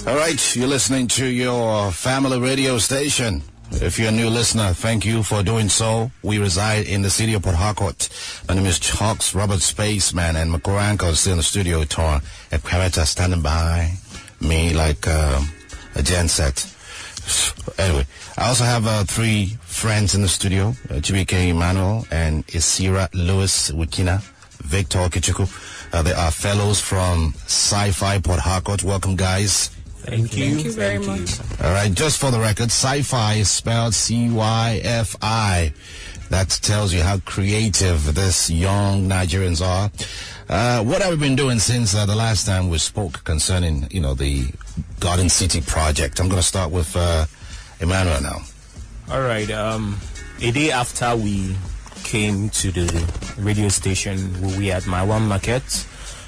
All right, you're listening to your family radio station. If you're a new listener, thank you for doing so. We reside in the city of Port Harcourt. My name is Hawks, Robert Spaceman, and Makoranko is still in the studio. Tor Equereta standing by me like a genset. Anyway, I also have three friends in the studio, Chibike Emmanuel and Isira Lewis Wikina, Victor Kichuku. They are fellows from Sci-Fi Port Harcourt. Welcome, guys. Thank you. Thank you very much. All right, just for the record, Sci-Fi is spelled C-Y-F-I. That tells you how creative this young Nigerians are. What have we been doing since the last time we spoke concerning, the Garden City project? I'm going to start with Emmanuel now. All right. A day after we came to the radio station, we were at My One Market.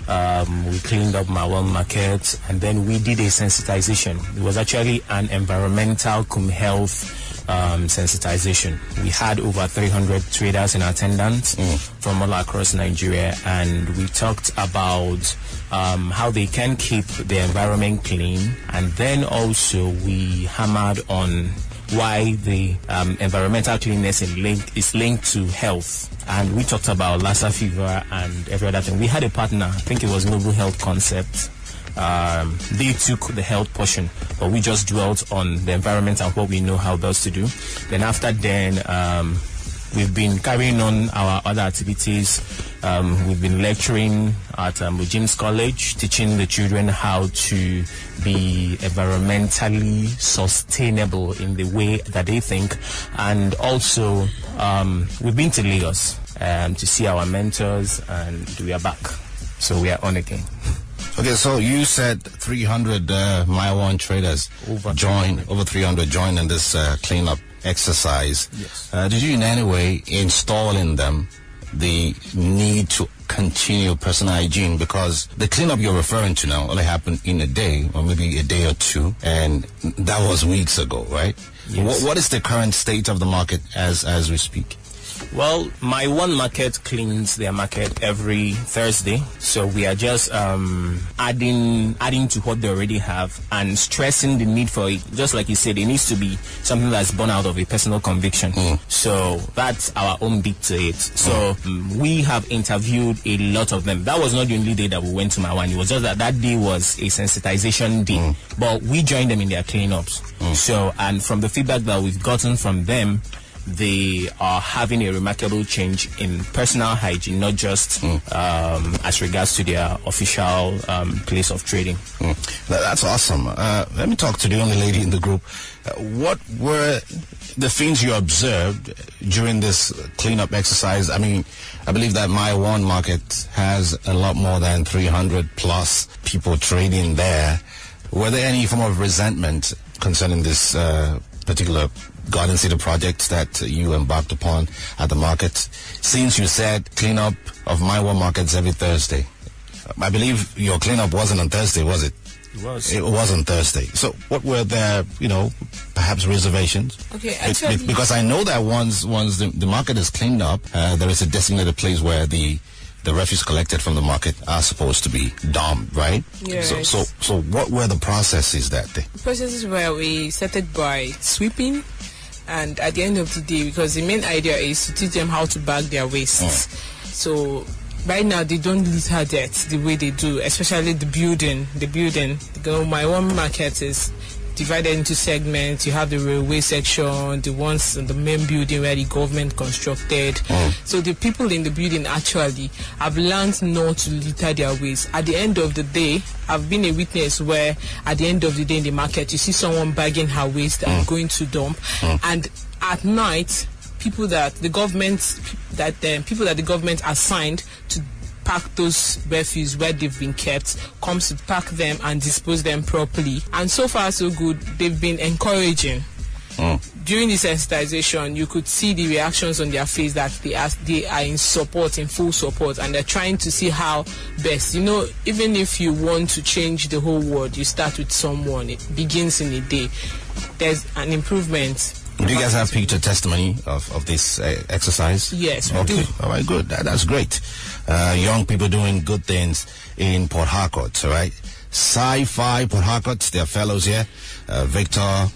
We cleaned up My One Market, and then we did a sensitization. It was actually an environmental health sensitization. We had over 300 traders in attendance from all across Nigeria, and we talked about how they can keep the environment clean, and then also we hammered on why the environmental cleanness is linked to health. And we talked about Lassa fever and every other thing. We had a partner, I think it was Noble Health Concept. They took the health portion, but we just dwelt on the environment and what we know how best to do. Then after then, we've been carrying on our other activities. We've been lecturing at James College, teaching the children how to be environmentally sustainable in the way that they think. And also, we've been to Lagos to see our mentors, and we are back. So we are on again. Okay, so you said 300 My One traders over 300 joined in this cleanup exercise. Yes. Did you in any way install in them the need to continue personal hygiene? Because the cleanup you're referring to now only happened in a day, or maybe a day or two, and that was weeks ago, right? Yes. What is the current state of the market as we speak? Well, My One Market cleans their market every Thursday, so we are just adding to what they already have and stressing the need for it. Just like you said, it needs to be something that's born out of a personal conviction. So that's our own bit to it. So we have interviewed a lot of them. That was not the only day that we went to My One. It was just that day was a sensitization day, but we joined them in their cleanups. So, and from the feedback that we've gotten from them, they are having a remarkable change in personal hygiene, not just as regards to their official place of trading. That's awesome. Let me talk to the only lady in the group. What were the things you observed during this cleanup exercise? I mean, I believe that My One Market has a lot more than 300 plus people trading there. Were there any form of resentment concerning this particular Garden City project that you embarked upon at the market? Since you said cleanup of My One Markets every Thursday, I believe your cleanup wasn't on Thursday, was it? It was. It was on Thursday. So what were there, perhaps reservations? Okay, actually, because I know that once the market is cleaned up, there is a designated place where the refuse collected from the market are supposed to be dumped, right? Yes. So what were the processes that day? The processes where we started by sweeping, and at the end of the day, because the main idea is to teach them how to bag their wastes. So right now they don't litter dirt the way they do, especially the building. My One Market is divided into segments. You have the railway section, the ones in the main building where the government constructed. So the people in the building actually have learned not to litter their waste. At the end of the day, I've been a witness where at the end of the day in the market, you see someone bagging her waste and going to dump. And at night, people that the government assigned to pack those refuse where they've been kept comes to pack them and dispose them properly. And so far so good. They've been encouraging. During the sensitization, you could see the reactions on their face that they are in support, in full support, and they're trying to see how best. Even if you want to change the whole world, you start with someone. It begins in a day. There's an improvement. Do you guys have picture testimony of this exercise? Yes, we do. All right, good. That's great. Young people doing good things in Port Harcourt, all right? Sci-Fi Port Harcourt. They are fellows here. Victor,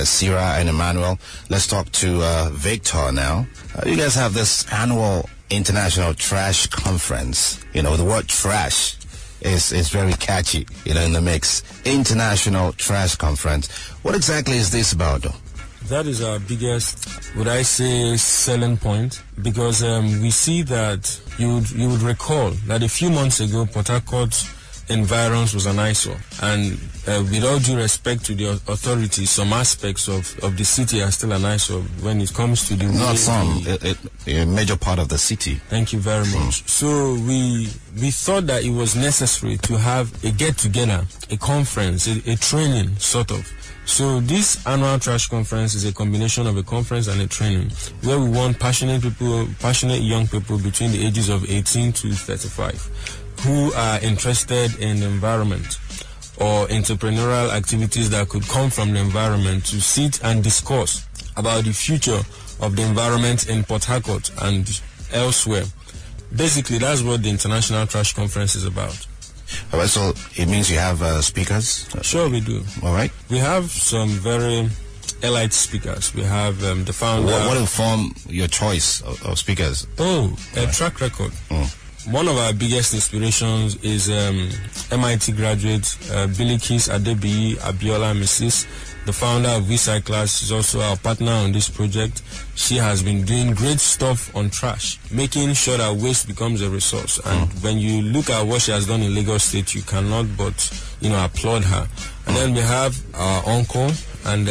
Sira, and Emmanuel. Let's talk to Victor now. You guys have this annual International Trash Conference. You know, the word trash is very catchy, you know, in the mix. International Trash Conference. What exactly is this about, though? That is our biggest, would I say, selling point, because we see that you would recall that a few months ago, Port Harcourt environs was an eyesore, and with all due respect to the authorities, some aspects of the city are still an eyesore when it comes to the not some, a major part of the city. Thank you very much. So we thought that it was necessary to have a get-together, a conference, a training sort of. So this annual trash conference is a combination of a conference and a training, where we want passionate young people between the ages of 18 to 35 who are interested in the environment or entrepreneurial activities that could come from the environment to sit and discuss about the future of the environment in Port Harcourt and elsewhere. Basically, that's what the International Trash Conference is about. All right, so it means you have speakers? Sure, we do. All right. We have some very elite speakers. We have the founder. What will form your choice of speakers? A track record. One of our biggest inspirations is MIT graduate Bilikis Adebiyi Abiola Mrs., the founder of Recyclers. Is also our partner on this project. She has been doing great stuff on trash, making sure that waste becomes a resource. And when you look at what she has done in Lagos State, you cannot but, applaud her. And then we have our uncle and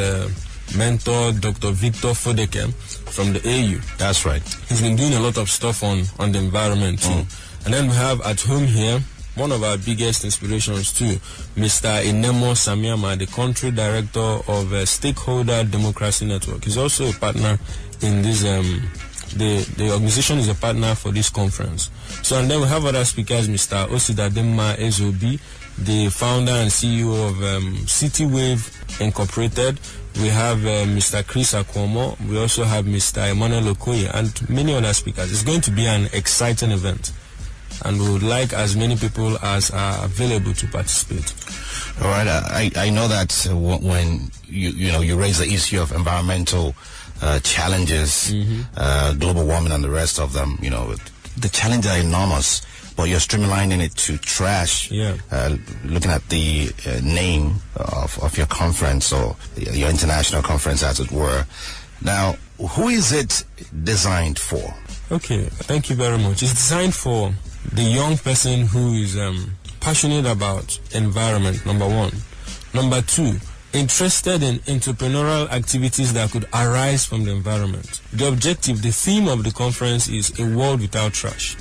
mentor, Dr. Victor Fodeke from the AU. That's right. He's been doing a lot of stuff on the environment too. And then we have at home here, one of our biggest inspirations too, Mr. Inemo Samiama, the country director of Stakeholder Democracy Network. He's also a partner in this, the organization is a partner for this conference. So, and then we have other speakers, Mr. Osidadema Ezobi, the founder and CEO of City Wave Incorporated. We have Mr. Chris Akwomo. We also have Mr. Emmanuel Okoye and many other speakers. It's going to be an exciting event, and we would like as many people as are available to participate. All right. I know that when you raise the issue of environmental challenges, global warming and the rest of them, the challenges are enormous. But you're streamlining it to trash. Yeah. Looking at the name of your conference, or your international conference, as it were. Now, who is it designed for? Okay, thank you very much. It's designed for the young person who is passionate about environment, number one. Number two, interested in entrepreneurial activities that could arise from the environment. The objective, the theme of the conference is a world without trash.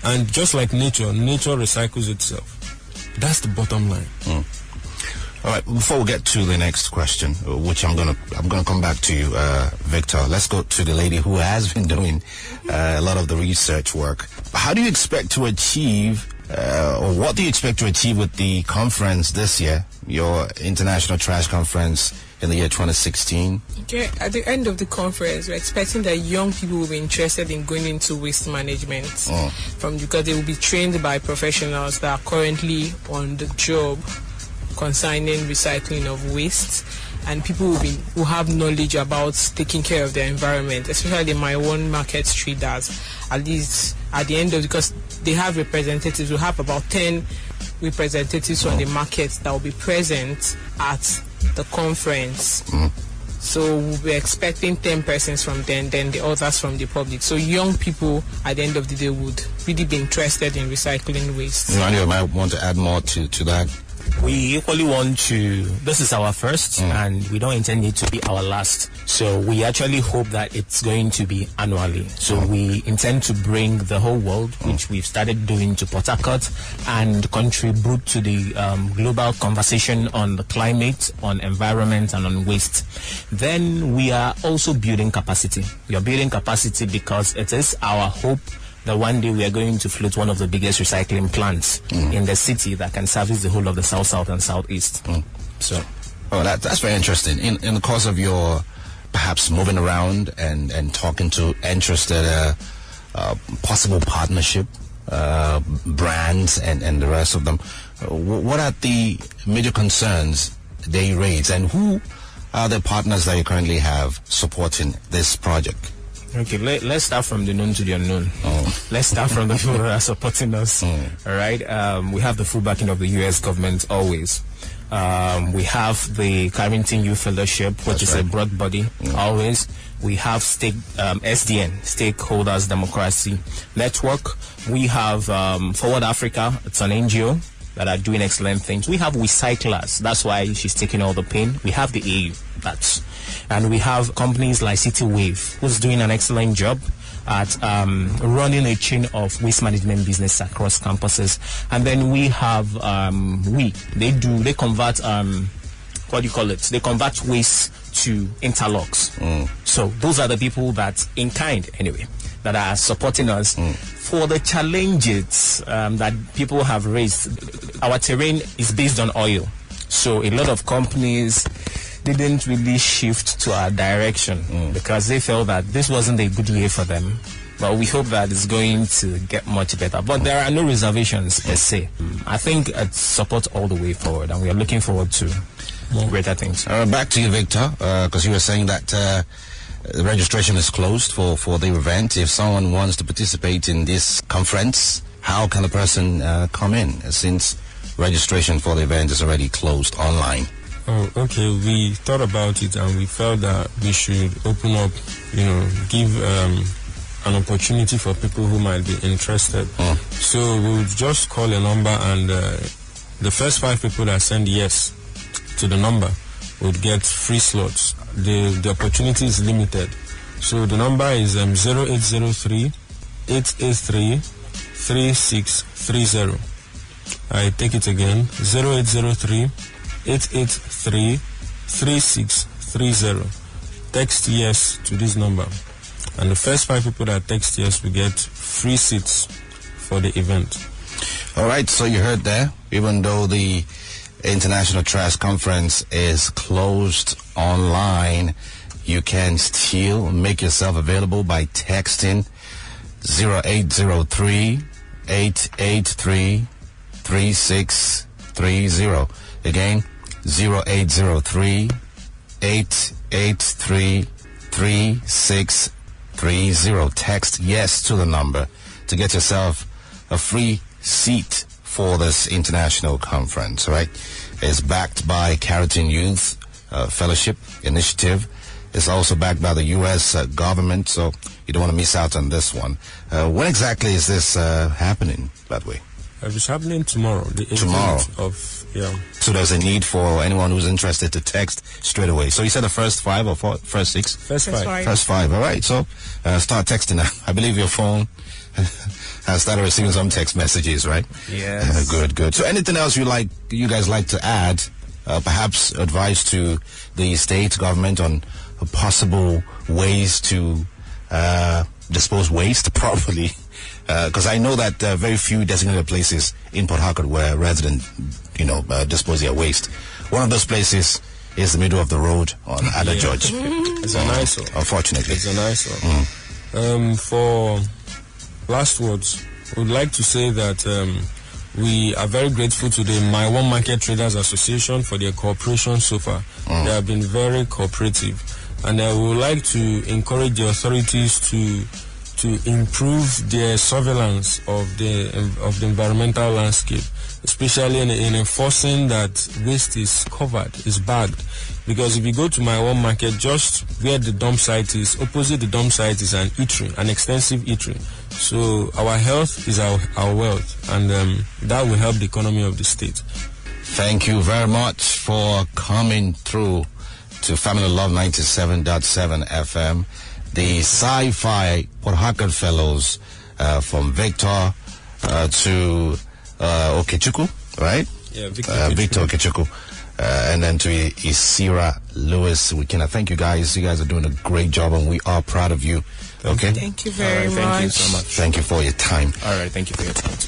And just like nature recycles itself. That's the bottom line. All right, before we get to the next question, which I'm gonna come back to you, Victor. Let's go to the lady who has been doing a lot of the research work. How do you expect to achieve, or what do you expect to achieve with the conference this year, your International Trash Conference in the year 2016? Okay, at the end of the conference, we're expecting that young people will be interested in going into waste management, because they will be trained by professionals that are currently on the job concerning recycling of waste, and people will have knowledge about taking care of their environment, especially my one Market Street does. At least at the end of, because they have representatives, we have about 10 representatives from the market that will be present at the conference. So we're expecting 10 persons from them, then the others from the public. So young people at the end of the day would really be interested in recycling waste. You might want to add more to that. We equally want to, this is our first, and we don't intend it to be our last. So we actually hope that it's going to be annually. So we intend to bring the whole world, which we've started doing, to Port Harcourt and contribute to the global conversation on the climate, on environment, and on waste. Then we are also building capacity. We are building capacity because it is our hope that one day we are going to float one of the biggest recycling plants in the city that can service the whole of the South, South, and Southeast. So, that's very interesting. In the course of your perhaps moving around and talking to interested possible partnership brands and the rest of them, what are the major concerns they raise, and who are the partners that you currently have supporting this project? Okay, let's start from the known to the unknown. Let's start from the people that are supporting us. All right. We have the full backing of the U.S. government always. We have the Carrington Youth Fellowship, which is a broad body, always. We have SDN, Stakeholders Democracy Network. We have Forward Africa. It's an NGO that are doing excellent things. We have Recyclers. That's why she's taking all the pain. We have the AU. And we have companies like City Wave, who's doing an excellent job at running a chain of waste management business across campuses. And then we have they convert they convert waste to interlocks. So those are the people that in kind anyway that are supporting us for the challenges that people have raised. Our terrain is based on oil, so a lot of companies didn't really shift to our direction because they felt that this wasn't a good way for them. But we hope that it's going to get much better. But there are no reservations per se. I think it's support all the way forward, and we are looking forward to greater things. Back to you, Victor, because you were saying that the registration is closed for the event. If someone wants to participate in this conference, how can a person come in, since registration for the event is already closed online? Oh, okay. We thought about it and we felt that we should open up, give an opportunity for people who might be interested. So we'll just call a number, and the first 5 people that send yes to the number would get free slots. The opportunity is limited. So the number is 0803 883 3630. I take it again, 0803 883 3630. Text yes to this number, and the first 5 people that text yes will get free seats for the event. All right, so you heard there, even though the International Trash Conference is closed online, you can still make yourself available by texting 0803 883 3630. Again, 0803 883 3630. Text yes to the number to get yourself a free seat for this international conference. Right? It's backed by Carrington Youth Fellowship Initiative. It's also backed by the U.S. government, so you don't want to miss out on this one. When exactly is this happening, by the way? It's happening tomorrow. The 18th So there's a need for anyone who's interested to text straight away. So you said the first 5 or first 6? First 5. First 5. All right. So start texting now. I believe your phone has started receiving some text messages, right? Yes. Good. So anything else you guys like to add? Perhaps advice to the state government on possible ways to dispose waste properly. Because I know that very few designated places in Port Harcourt where residents, dispose their waste. One of those places is the middle of the road on Ada George. It's a nice one. Unfortunately. It's a nice one. For last words, we would like to say that we are very grateful to the My One Market Traders Association for their cooperation so far. They have been very cooperative. And we would like to encourage the authorities to improve their surveillance of the environmental landscape, especially in enforcing that waste is covered, is bagged. Because if you go to My One Market, just where the dump site is, opposite the dump site is an eatery, an extensive eatery. So our health is our wealth, and that will help the economy of the state. Thank you very much for coming through to Family Love 97.7 FM. The Sci-Fi Port Harcourt Fellows, from Victor to Okechukwu, right? Yeah, Victor Okechukwu. And then to Isira Lewis Wikina. Thank you guys. You guys are doing a great job, and we are proud of you. Okay? Thank you very much. Thank you so much. Thank you for your time. All right, thank you for your time.